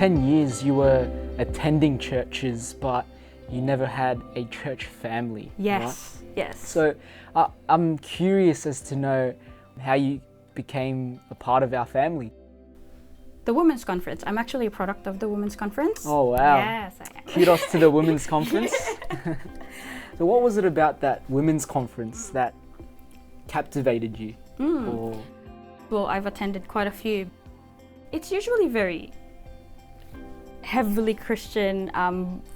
10 years you were attending churches, but you never had a church family. Yes, right? yes. So I'm curious as to know how you became a part of our family. The Women's Conference. I'm actually a product of the Women's Conference. Oh wow. Yes, I am. Kudos to the Women's Conference. So what was it about that Women's Conference that captivated you? Or... Well, I've attended quite a few. It's usually very heavily Christian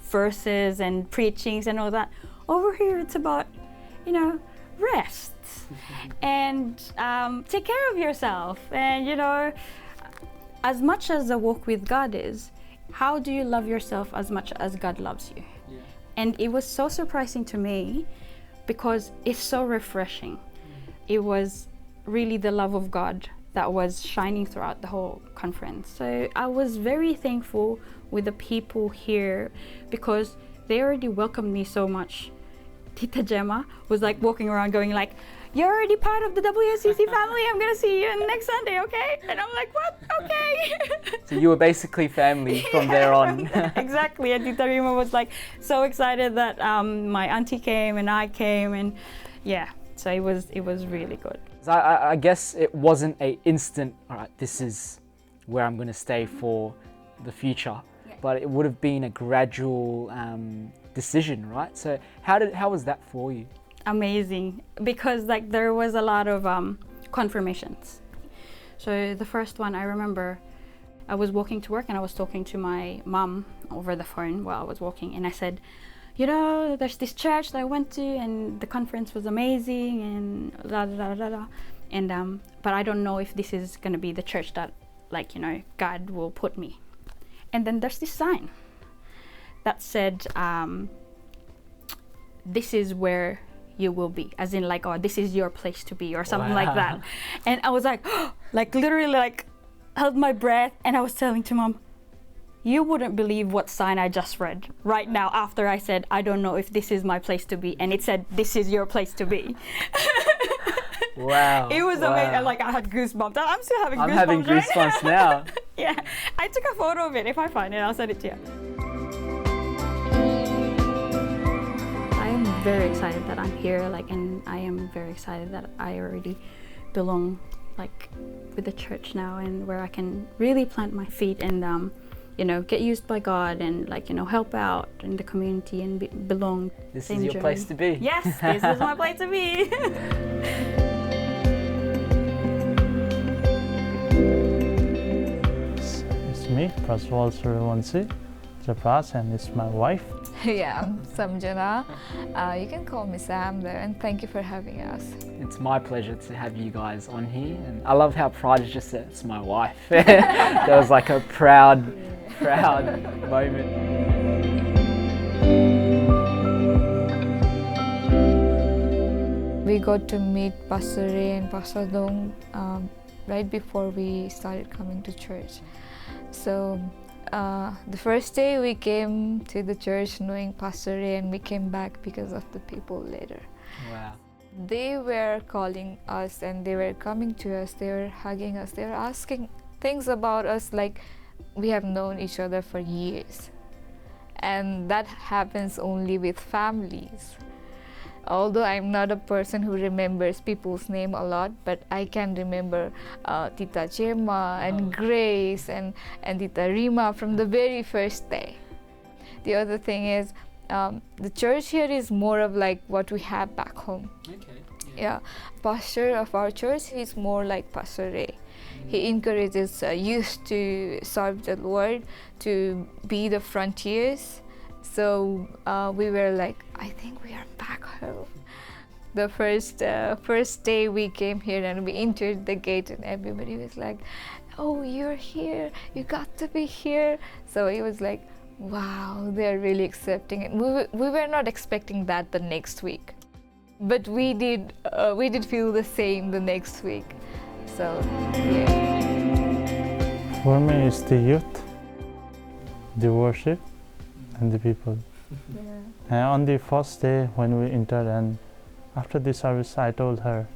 verses and preachings and all that. Over here it's about, rest and take care of yourself. And as much as the walk with God is, how do you love yourself as much as God loves you? Yeah. And it was so surprising to me because it's so refreshing. It was really the love of God that was shining throughout the whole conference. So I was very thankful with the people here because they already welcomed me so much. Tita Gemma was like walking around going like, "You're already part of the WSCC family. I'm gonna see you next Sunday, okay?" And I'm like, "What? Okay." So you were basically family from there on. Exactly. And Tita Rima was like so excited that my auntie came and I came, and yeah. So it was really good. I guess it wasn't a instant, all right, this is where I'm going to stay for the future, but it would have been a gradual decision, right? So how was that for you? Amazing, because there was a lot of confirmations. So the first one, I remember I was walking to work and I was talking to my mom over the phone while I was walking, and I said, there's this church that I went to and the conference was amazing and la da da da da. And but I don't know if this is gonna be the church that God will put me. And then there's this sign that said, this is where you will be, as in this is your place to be or something like that. And I was literally held my breath, and I was telling to Mom, you wouldn't believe what sign I just read right now after I said, I don't know if this is my place to be. And it said, this is your place to be. Wow. It was amazing. I had goosebumps. I'm still having goosebumps. I'm having goosebumps now. Yeah. I took a photo of it. If I find it, I'll send it to you. I am very excited that I'm here. And I am very excited that I already belong with the church now, and where I can really plant my feet and get used by God and help out in the community and belong. This is your place to be. Yes, this is my place to be. It's me, Praswal Suryavanshi Japras, and it's my wife. Yeah, I'm Samjana. You can call me Sam though, and thank you for having us. It's my pleasure to have you guys on here, and I love how Pride is just it's my wife. That was a proud moment. We got to meet Pastor Ray and Pastor Dong right before we started coming to church. So the first day we came to the church knowing Pastor Ray, and we came back because of the people later. Wow. They were calling us and they were coming to us, they were hugging us, they were asking things about us like we have known each other for years. And that happens only with families. Although I'm not a person who remembers people's name a lot, but I can remember Tita Gemma and Grace and Tita Rima from the very first day. The other thing is, the church here is more of what we have back home. Okay. Yeah, pastor of our church, he's more like Pastor Ray. He encourages youth to serve the Lord, to be the frontiers. So we were I think we are back home. The first day we came here and we entered the gate, and everybody was like, "Oh, you're here! You got to be here!" So it was wow, they're really accepting it. We were not expecting that the next week, but we did feel the same the next week. So yeah. For me, it's the youth, the worship, and the people. Yeah. And on the first day when we entered, and after the service, I told her,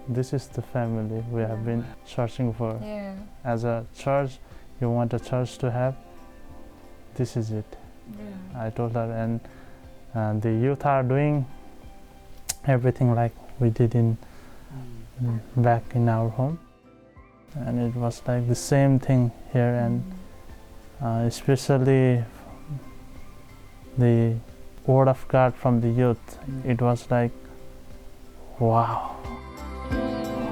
this is the family we have been searching for. Yeah. As a church, you want a church to have, this is it. I told her, and the youth are doing everything like we did in back in our home, and it was like the same thing here, and especially the word of God from the youth. It was like, wow,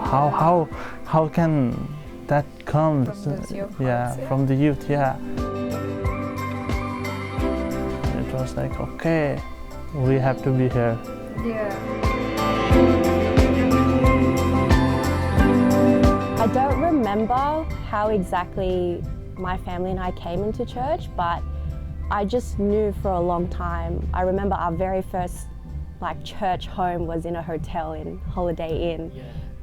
how can that come? From the youth, yeah. It was like, okay, we have to be here. I don't remember how exactly my family and I came into church, but I just knew for a long time. I remember our very first church home was in a hotel in Holiday Inn.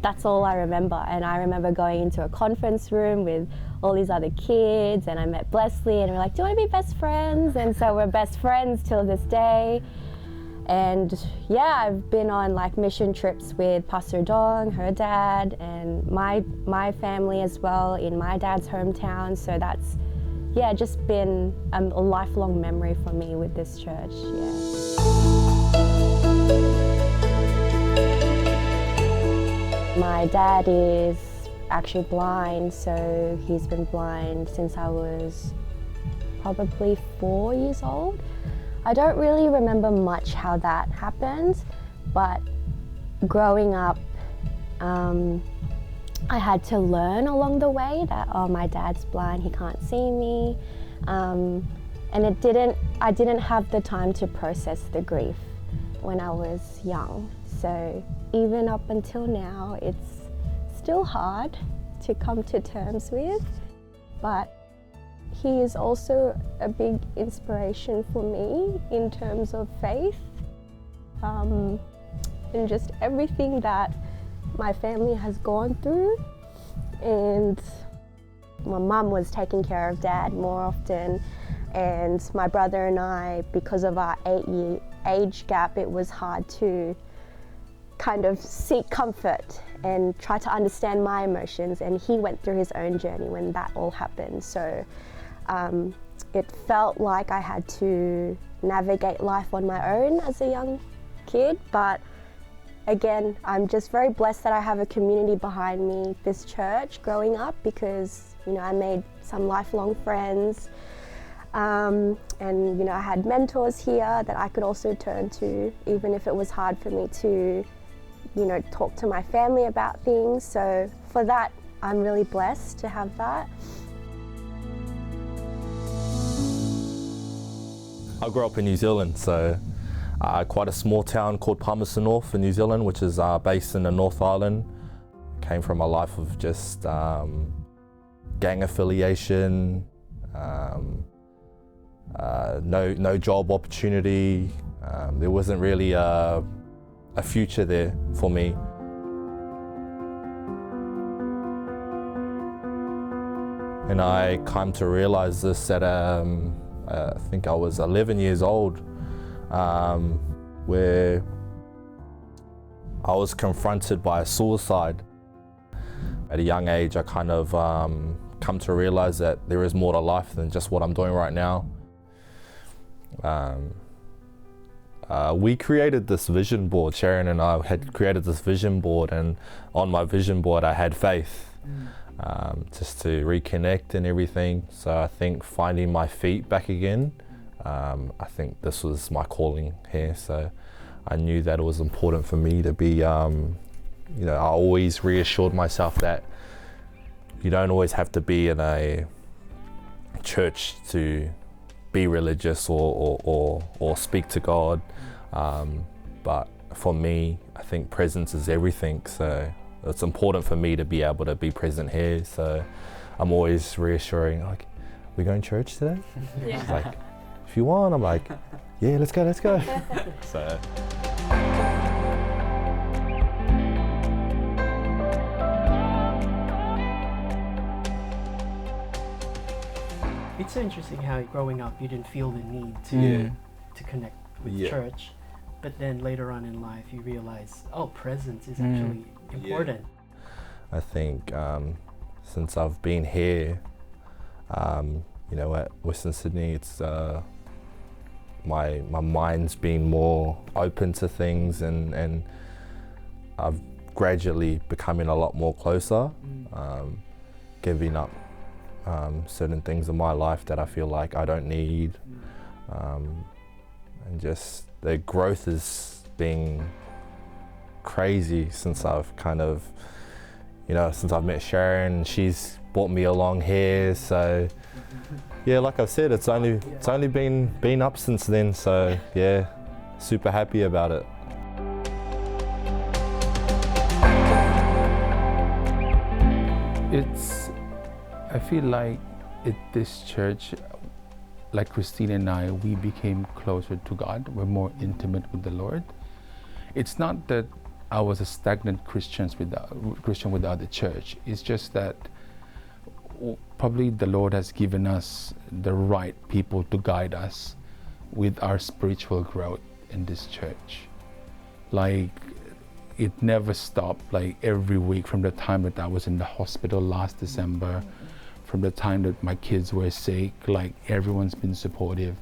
That's all I remember. And I remember going into a conference room with all these other kids, and I met Blessley, and we're like, do you want to be best friends? And so we're best friends till this day. And yeah, I've been on mission trips with Pastor Dong, her dad, and my family as well in my dad's hometown. So that's, just been a lifelong memory for me with this church, My dad is actually blind, so he's been blind since I was probably 4 years old. I don't really remember much how that happened, but growing up, I had to learn along the way that, my dad's blind, he can't see me. And I didn't have the time to process the grief when I was young. So even up until now, it's still hard to come to terms with, but he is also a big inspiration for me in terms of faith, and just everything that my family has gone through. And my mum was taking care of Dad more often, and my brother and I, because of our 8-year age gap, it was hard to kind of seek comfort and try to understand my emotions, and he went through his own journey when that all happened. So it felt like I had to navigate life on my own as a young kid, but again, I'm just very blessed that I have a community behind me, this church, growing up, because I made some lifelong friends, and I had mentors here that I could also turn to, even if it was hard for me to talk to my family about things. So for that, I'm really blessed to have that. I grew up in New Zealand, so quite a small town called Palmerston North in New Zealand, which is based in the North Island. Came from a life of just gang affiliation, no job opportunity. There wasn't really a future there for me. And I came to realize this at I think I was 11 years old, where I was confronted by suicide. At a young age, I kind of come to realize that there is more to life than just what I'm doing right now. We created this vision board. Sharon and I had created this vision board, and on my vision board I had faith. Just to reconnect and everything. So I think finding my feet back again, I think this was my calling here. So I knew that it was important for me to be, I always reassured myself that you don't always have to be in a church to be religious or speak to God. But for me, I think presence is everything. So it's important for me to be able to be present here, so I'm always reassuring, like, we going to church today? Yeah. She's like, if you want, I'm like, yeah, let's go. So. It's so interesting how growing up you didn't feel the need to connect with church, but then later on in life you realize, presence is actually important. I think since I've been here, You know, at Western Sydney, it's my mind's been more open to things, and I've gradually becoming a lot more closer, giving up certain things in my life that I feel like I don't need, and just the growth has been crazy since I've kind of, you know, since I've met Sharon. She's brought me along here, so yeah, like I've said, it's only been up since then, so yeah, super happy about it. I feel like at this church, like Christine and I, we became closer to God. We're more intimate with the Lord. It's not that I was a stagnant Christian with the other church. It's just that probably the Lord has given us the right people to guide us with our spiritual growth in this church. Like, it never stopped, like every week, from the time that I was in the hospital last December, from the time that my kids were sick, like everyone's been supportive,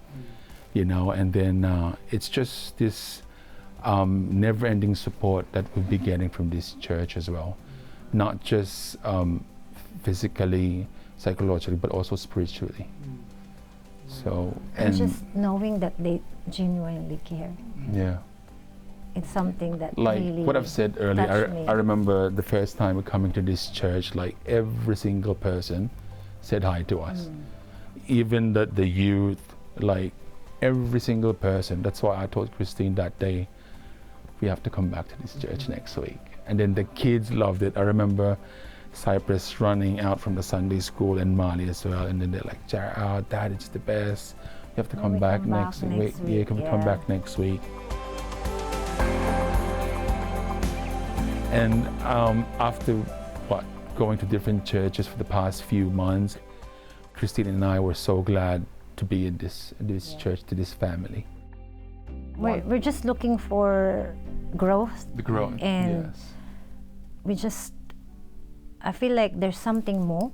you know, and then it's just this never-ending support that we'll be getting from this church as well. Not just physically, psychologically, but also spiritually. So, and just knowing that they genuinely care. Yeah. It's something that like really what I've said earlier, I remember the first time coming to this church, like every single person said hi to us. Even the youth, like every single person. That's why I told Christine that day, we have to come back to this church next week. And then the kids loved it. I remember Cypress running out from the Sunday school and Mali as well, and then they're like, Dad, it's the best. You have to come back next week. Yeah, can we come back next week? And after going to different churches for the past few months, Christine and I were so glad to be in this church, to this family. We're just looking for growth. The growth, and yes. We just, I feel like there's something more.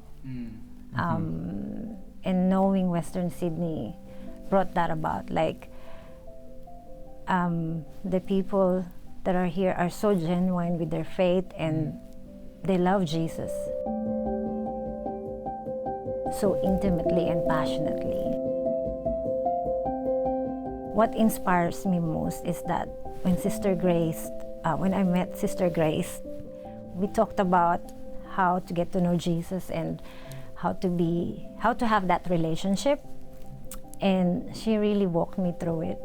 And knowing Western Sydney brought that about. Like, the people that are here are so genuine with their faith, and they love Jesus so intimately and passionately. What inspires me most is that when I met Sister Grace, we talked about how to get to know Jesus and how to have that relationship, and she really walked me through it.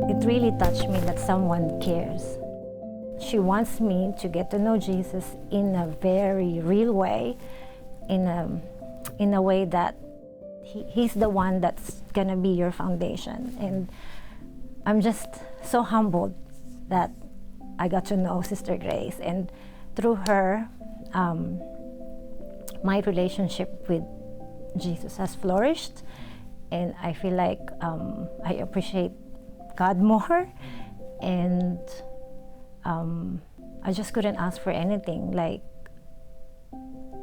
It really touched me that someone cares. She wants me to get to know Jesus in a very real way, in a way that he's the one that's gonna be your foundation. And I'm just so humbled that I got to know Sister Grace, and through her, my relationship with Jesus has flourished, and I feel like I appreciate God more, and I just couldn't ask for anything. Like,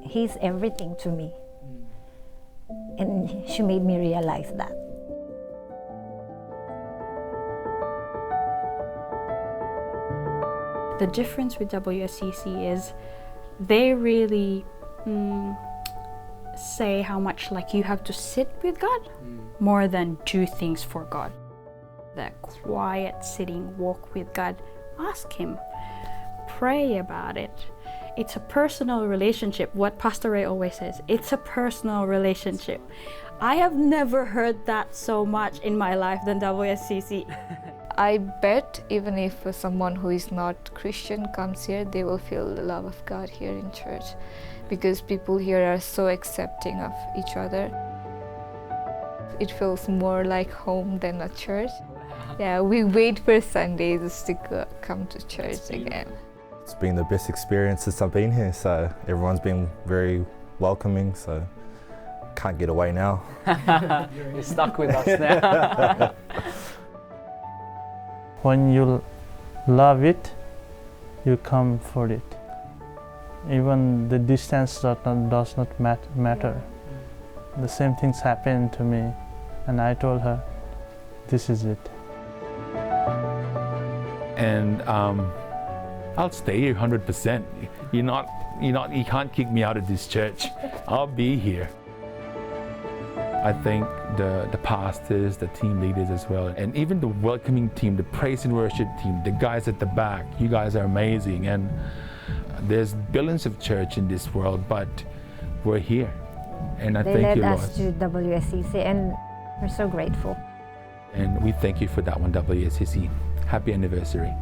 he's everything to me, and she made me realize that. The difference with WSCC is they really say how much like you have to sit with God more than do things for God. That quiet sitting, walk with God, ask Him, pray about it. It's a personal relationship. What Pastor Ray always says, it's a personal relationship. I have never heard that so much in my life than WSCC. I bet even if someone who is not Christian comes here, they will feel the love of God here in church, because people here are so accepting of each other. It feels more like home than a church. Yeah, we wait for Sundays to come to church again. It's been the best experience since I've been here, so everyone's been very welcoming, so can't get away now. You're stuck with us now. When you love it, you come for it. Even the distance does not matter. The same things happened to me, and I told her, this is it. And I'll stay here 100%. You can't kick me out of this church. I'll be here. I thank the pastors, the team leaders as well, and even the welcoming team, the praise and worship team, the guys at the back. You guys are amazing. And there's billions of church in this world, but we're here. And I thank you, They led Lord. us to WSCC, and we're so grateful. And we thank you for that one, WSCC. Happy anniversary.